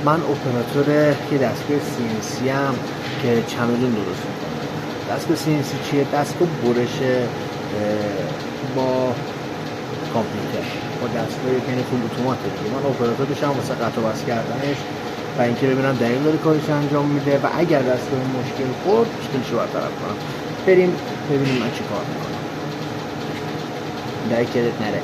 من اپراتور یه دستگاه CNC هم که چمدون درست میکنم. دستگاه CNC چیه؟ دستگاه برش با کامپیوتر، با دستگاه یعنی فول اتوماته دیگه. من اپراتور بشم واسه قطع و بس کردنش و اینکه ببینم دقیق داره کارش انجام میده و اگر دستگاه مشکل خورد مشکلشو برطرف کنم. بریم ببینیم من چی کار میکنم. دقیق کردت نره.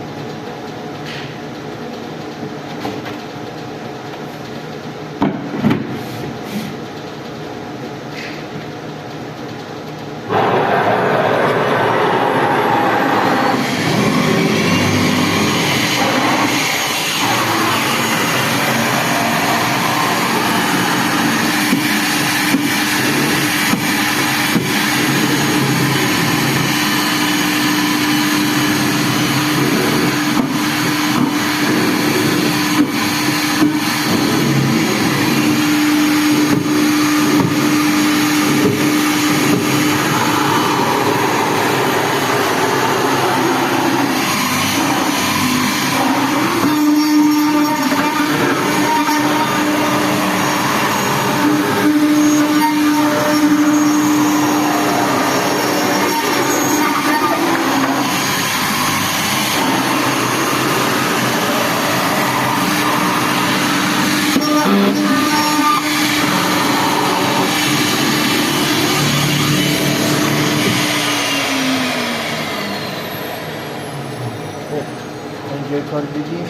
اینجای کار دیدیم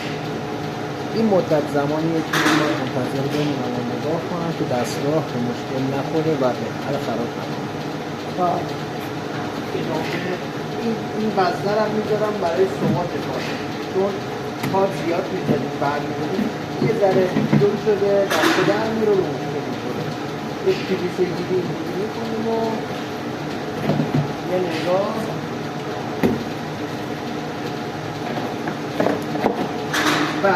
این مدت زمانیه که من منتظر بمونم و نگاه کنم که دستگاه به مشکل نخوره و بهتر خراب نکنه. و این وزنه هم میذارم برای ثبات کار، چون کار زیاد میزدیم برمی‌داریم یه ذره دور شده دسته در میره و مشکل میخوره. یک پیویسی دیگه اینجوری میکنیم و یه نگاه و